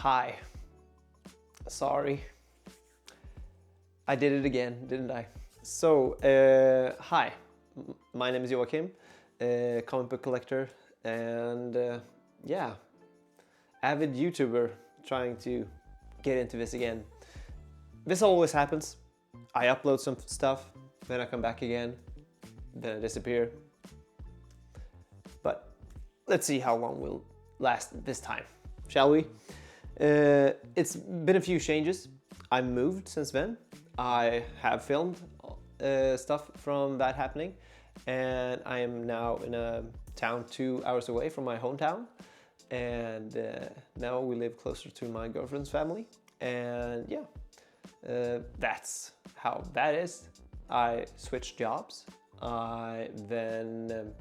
Hi. Sorry. I did it again, didn't I? So, hi. My name is Joachim, comic book collector, and yeah, avid YouTuber trying to get into this again. This always happens. I upload some stuff, then I come back again, then I disappear. But let's see how long we'll last this time, shall we? It's been a few changes. I moved since then. I have filmed stuff from that happening, and I am now in a town 2 hours away from my hometown, and now we live closer to my girlfriend's family, and yeah, that's how that is. I switched jobs. I then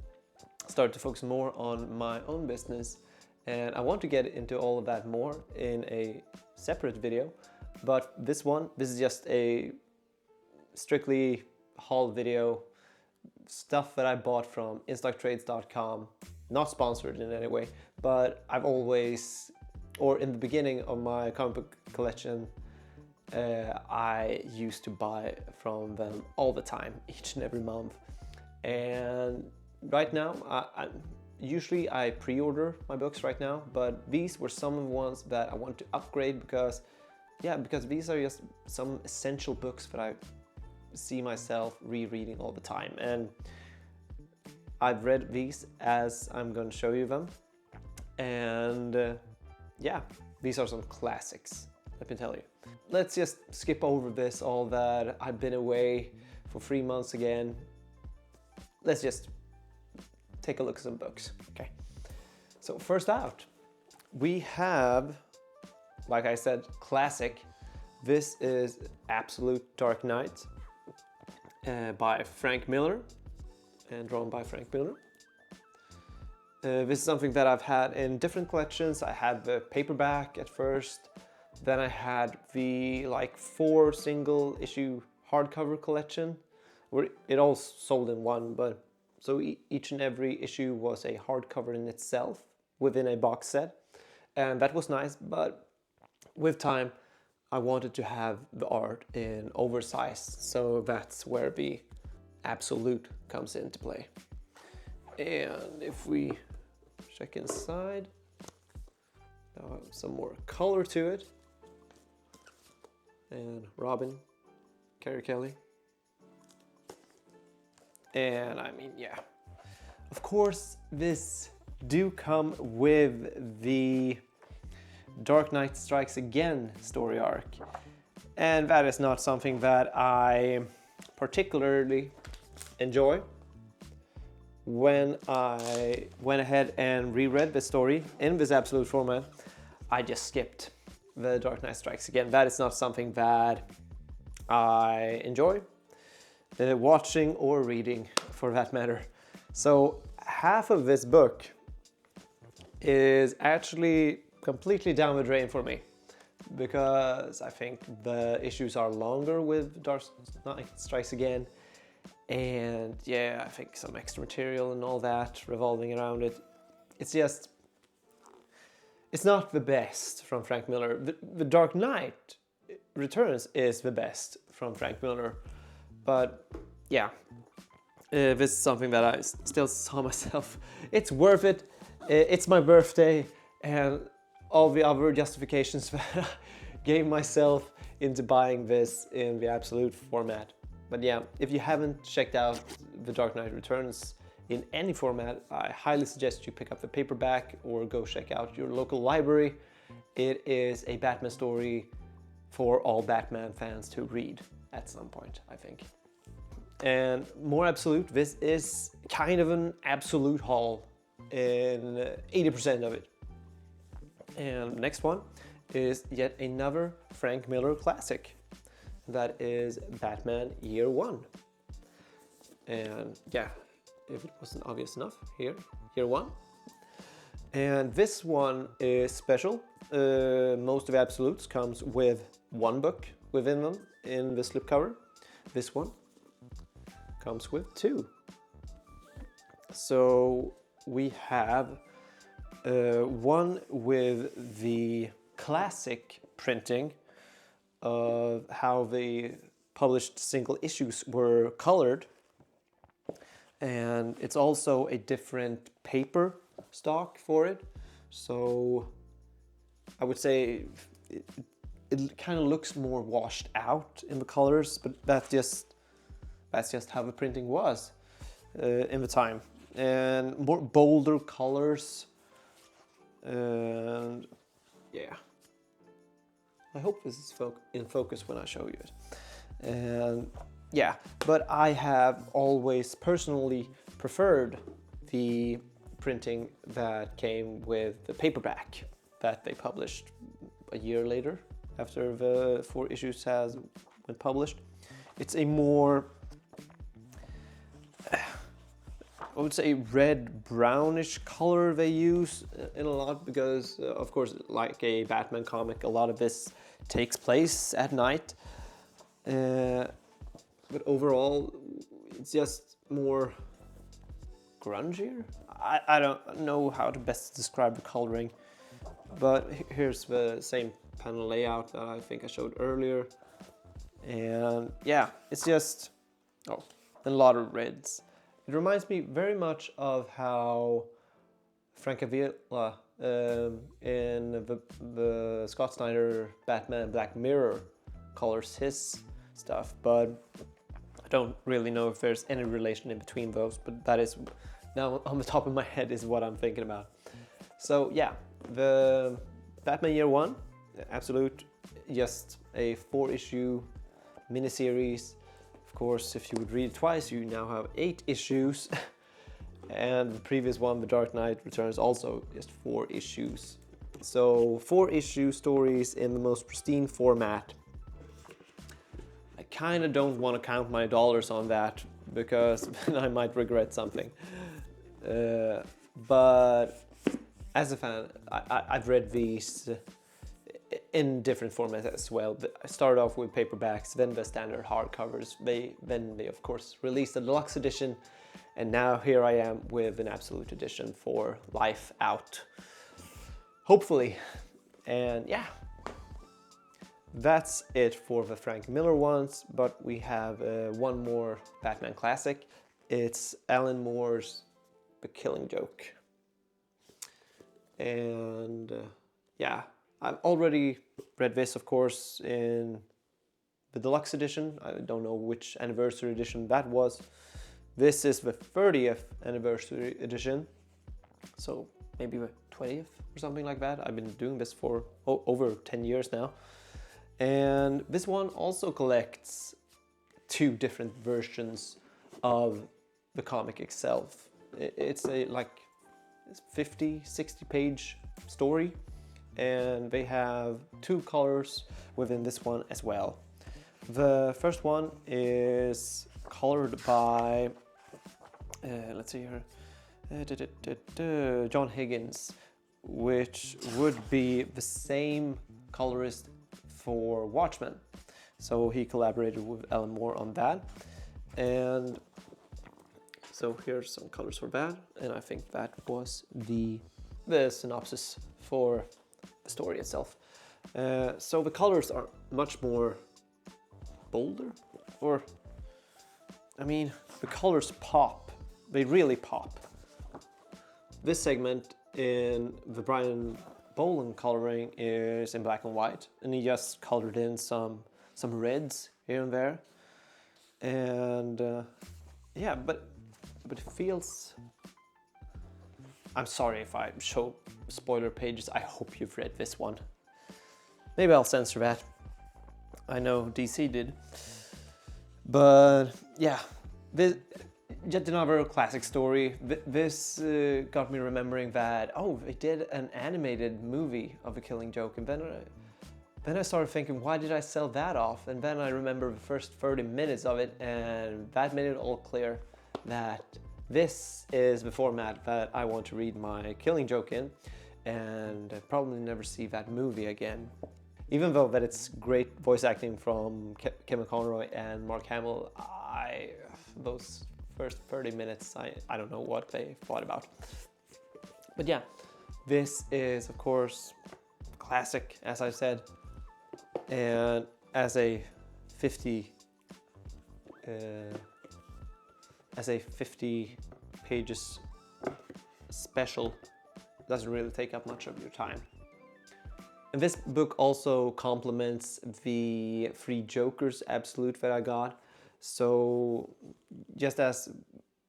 started to focus more on my own business, and I want to get into all of that more in a separate video, but this is just a strictly haul video, stuff that I bought from InStockTrades.com, not sponsored in any way, but I've always, or in the beginning of my comic book collection, I used to buy from them all the time, each and every month. And right now, usually I pre-order my books right now, but these were some of the ones that I want to upgrade because these are just some essential books that I see myself rereading all the time. And I've read these as I'm going to show you them. And yeah, these are some classics, let me tell you. Let's just skip over this, all that. I've been away for 3 months again. Let's just take a look at some books, okay? So first out, we have, like I said, classic. This is Absolute Dark Knight by Frank Miller and drawn by Frank Miller. This is something that I've had in different collections. I had the paperback at first, then I had the 4 single issue hardcover collection, where it all sold in one, but so each and every issue was a hardcover in itself within a box set, and that was nice. But with time, I wanted to have the art in oversized, so that's where the Absolute comes into play. And if we check inside, some more color to it. And Robin, Carrie Kelly. And I mean, yeah. Of course, this do come with the Dark Knight Strikes Again story arc. And that is not something that I particularly enjoy. When I went ahead and reread the story in this Absolute format, I just skipped the Dark Knight Strikes Again. That is not something that I enjoy, watching or reading for that matter. So half of this book is actually completely down the drain for me, because I think the issues are longer with Dark Knight Strikes Again, and yeah, I think some extra material and all that revolving around it. It's not the best from Frank Miller. The Dark Knight Returns is the best from Frank Miller, but yeah, this is something that I still saw myself. It's worth it. It's my birthday, and all the other justifications that I gave myself into buying this in the Absolute format. But yeah, if you haven't checked out The Dark Knight Returns in any format, I highly suggest you pick up the paperback or go check out your local library. It is a Batman story for all Batman fans to read at some point, I think. And more Absolute, this is kind of an Absolute haul in 80% of it. And next one is yet another Frank Miller classic. That is Batman Year One. And yeah, if it wasn't obvious enough, Year One. And this one is special. Most of the Absolutes comes with one book within them in the slipcover. This one comes with 2. So we have one with the classic printing of how the published single issues were colored. And it's also a different paper stock for it. So I would say it kind of looks more washed out in the colors, but that's just how the printing was in the time. And more bolder colors. And yeah, I hope this is in focus when I show you it. And yeah, but I have always personally preferred the printing that came with the paperback that they published a year later after the 4 issues has been published. It's a more, I would say, red brownish color they use in a lot because of course, like a Batman comic, a lot of this takes place at night. But overall, it's just more grungier. I don't know how to best describe the coloring, but here's the same panel layout that I think I showed earlier. And yeah, it's just, a lot of reds. It reminds me very much of how Francavilla in the Scott Snyder Batman Black Mirror colors his stuff, but I don't really know if there's any relation in between those, but that is now on the top of my head is what I'm thinking about. So yeah, the Batman Year One, absolute, just a 4-issue miniseries. Of course, if you would read it twice, you now have 8 issues. And the previous one, The Dark Knight Returns, also just 4 issues. So 4-issue stories in the most pristine format. I kind of don't want to count my dollars on that because then I might regret something. But as a fan, I've read these in different formats as well. I started off with paperbacks, then the standard hardcovers. Then they of course released the deluxe edition, and now here I am with an absolute edition for life out, hopefully. And yeah, that's it for the Frank Miller ones, but we have one more Batman classic. It's Alan Moore's The Killing Joke. And yeah, I've already read this, of course, in the deluxe edition. I don't know which anniversary edition that was. This is the 30th anniversary edition, so maybe the 20th or something like that. I've been doing this for over 10 years now. And this one also collects 2 different versions of the comic itself. It's a 50-60 page story, and they have 2 colors within this one as well. The first one is colored by let's see here, John Higgins, which would be the same colorist for Watchmen. So he collaborated with Alan Moore on that. And so here's some colors for that, and I think that was the synopsis for the story itself. So the colors are much more bolder, or I mean, the colors pop. They really pop. This segment in the Brian Boland coloring is in black and white, and he just colored in some reds here and there. And yeah, but it feels... I'm sorry if I show spoiler pages. I hope you've read this one. Maybe I'll censor that. I know DC did. But yeah, yet another classic story. This got me remembering that, they did an animated movie of The Killing Joke, and then I started thinking, why did I sell that off? And then I remember the first 30 minutes of it, and that made it all clear that this is the format that I want to read my Killing Joke in, and probably never see that movie again. Even though that it's great voice acting from Kevin Conroy and Mark Hamill, those first 30 minutes, I don't know what they thought about. But yeah, this is of course classic, as I said, and as a 50 pages special, doesn't really take up much of your time. And this book also complements the Three Jokers Absolute that I got. So just as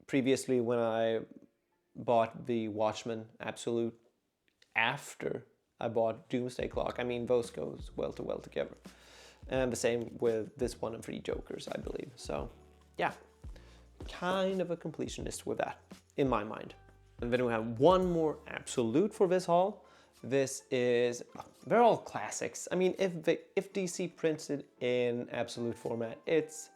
previously when I bought the Watchmen Absolute after I bought Doomsday Clock, I mean, those goes well together. And the same with this one and Three Jokers, I believe. So yeah, kind of a completionist with that, in my mind. And then we have one more Absolute for this haul. This is, they're all classics. I mean, if DC prints it in Absolute format, it's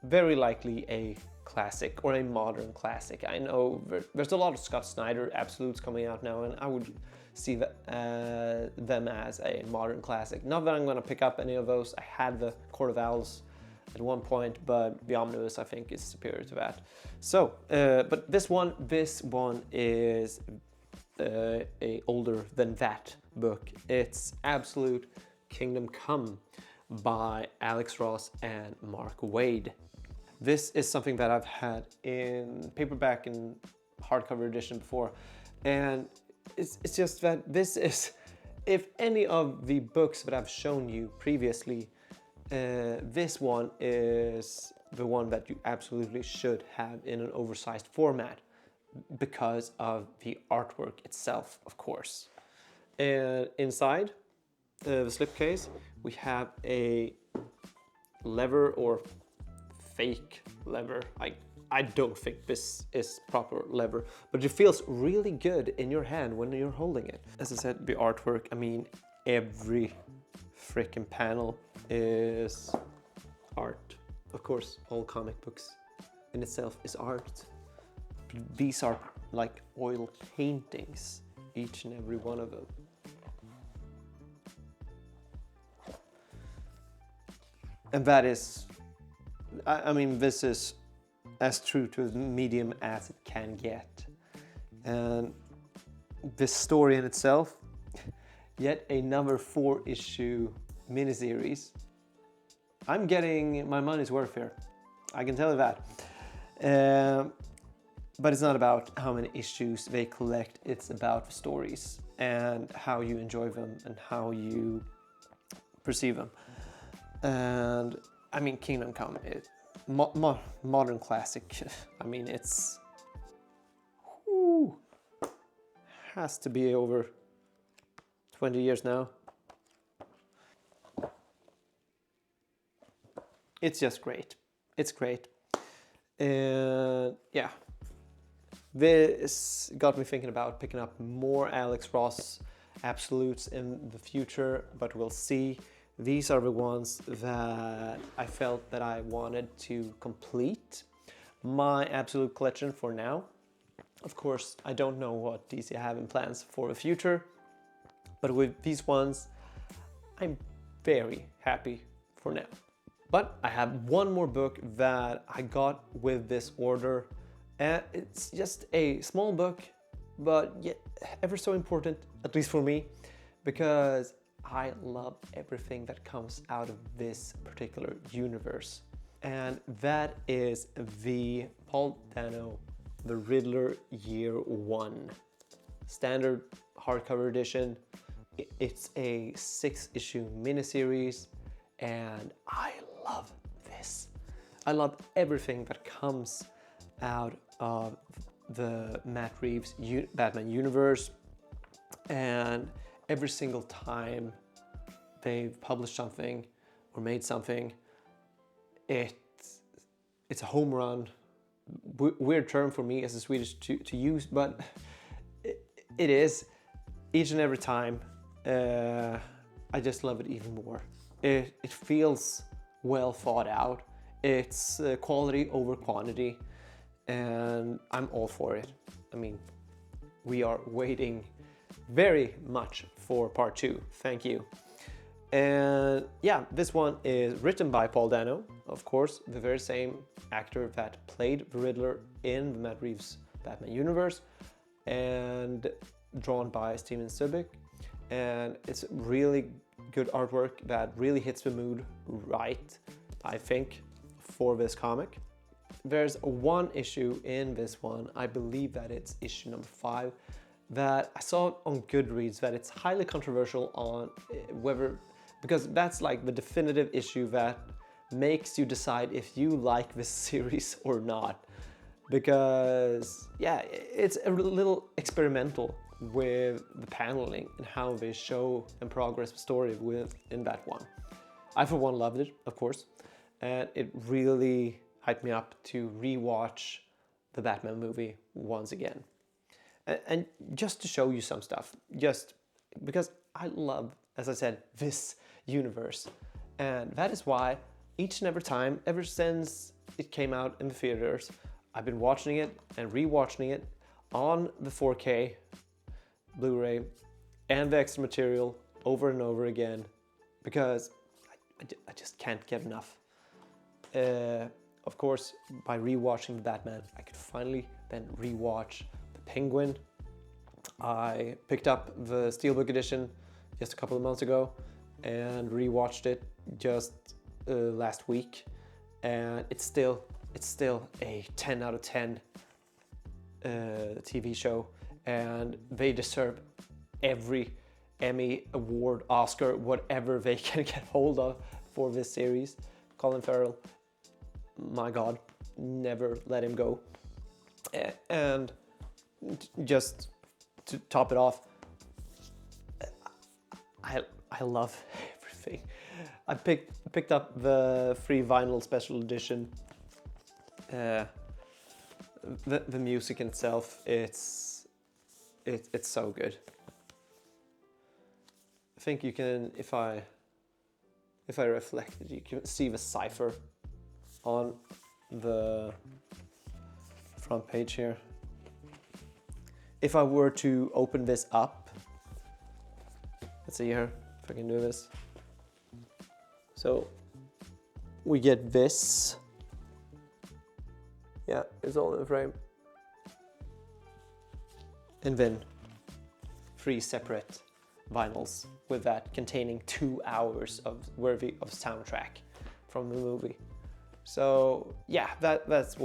very likely a classic or a modern classic. I know there's a lot of Scott Snyder Absolutes coming out now, and I would see them as a modern classic. Not that I'm going to pick up any of those. I had the Court of Owls at one point, but the Omnibus I think is superior to that. So, but this one is a older than that book. It's Absolute Kingdom Come by Alex Ross and Mark Waid. This is something that I've had in paperback and hardcover edition before, and it's just that this is, if any of the books that I've shown you previously, this one is the one that you absolutely should have in an oversized format because of the artwork itself, of course. And inside the slipcase, we have a lever or fake lever. I don't think this is proper lever, but it feels really good in your hand when you're holding it. As I said, the artwork, I mean, every freaking panel is art. Of course, all comic books in itself is art. These are like oil paintings, each and every one of them. And that is, I mean, this is as true to the medium as it can get. And this story in itself, yet another 4-issue miniseries. I'm getting my money's worth here, I can tell you that. But it's not about how many issues they collect, it's about the stories and how you enjoy them and how you perceive them. And I mean, Kingdom Come is modern classic. I mean, it's has to be over 20 years now. It's just great. It's great. And yeah, this got me thinking about picking up more Alex Ross Absolutes in the future, but we'll see. These are the ones that I felt that I wanted to complete my Absolute collection for now. Of course, I don't know what DC have in plans for the future, but with these ones, I'm very happy for now. But I have one more book that I got with this order, and it's just a small book, but yet ever so important, at least for me, because I love everything that comes out of this particular universe. And that is the Paul Dano, The Riddler Year One. Standard hardcover edition. It's a 6-issue miniseries, and I love this. I love everything that comes out of the Matt Reeves Batman universe, and every single time they've published something or made something, it's a home run. Weird term for me as a Swedish to use, but it is. Each and every time, I just love it even more. It feels well thought out. It's quality over quantity, and I'm all for it. I mean, we are waiting very much for part 2. Thank you. And yeah, this one is written by Paul Dano, of course, the very same actor that played the Riddler in the Matt Reeves Batman universe, and drawn by Steven Subic. and it's really good artwork that really hits the mood right, I think, for this comic. There's one issue in this one, I believe that it's issue number 5, that I saw on Goodreads that it's highly controversial on whether, because that's like the definitive issue that makes you decide if you like this series or not. Because yeah, it's a little experimental with the paneling and how they show and progress the story within that one. I for one loved it, of course, and it really hyped me up to rewatch the Batman movie once again. And just to show you some stuff, just because I love, as I said, this universe. And that is why each and every time, ever since it came out in the theaters, I've been watching it and rewatching it on the 4K Blu-ray and the extra material over and over again, because I just can't get enough. Of course, by rewatching the Batman, I could finally then rewatch the Penguin. I picked up the Steelbook edition just a couple of months ago and rewatched it just last week, and it's still a 10 out of 10 TV show, and they deserve every Emmy, award, Oscar, whatever they can get hold of for this series. Colin Farrell, my God, never let him go. And just to top it off, I love everything. I picked up the free vinyl special edition. The music in itself, it's so good. I think you can, if I reflect it, you can see the cipher on the front page here. If I were to open this up, let's see here if I can do this. So we get this. Yeah, it's all in the frame. And then 3 separate vinyls with that containing 2 hours of worthy of soundtrack from the movie. So yeah, that was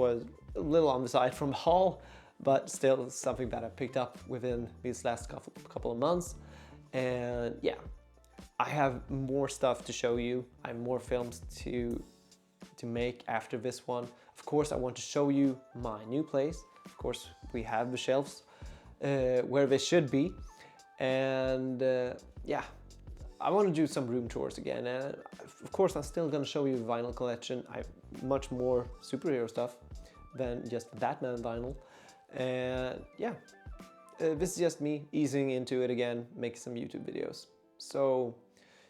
a little on the side from haul, but still something that I picked up within these last couple of months. And yeah, I have more stuff to show you. I have more films to make after this one. Of course, I want to show you my new place. Of course, we have the shelves where they should be. And yeah, I want to do some room tours again. And of course, I'm still going to show you the vinyl collection. I have much more superhero stuff than just Batman vinyl. And yeah, this is just me easing into it again, make some YouTube videos. So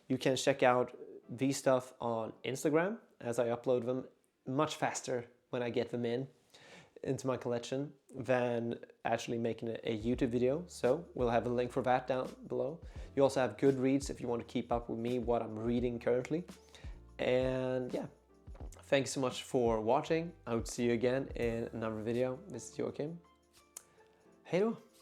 you can check out these stuff on Instagram as I upload them much faster when I get them into my collection than actually making a YouTube video. So we'll have a link for that down below. You also have Goodreads if you want to keep up with me, what I'm reading currently. And yeah, thanks so much for watching. I would see you again in another video. This is Joakim. Hej då!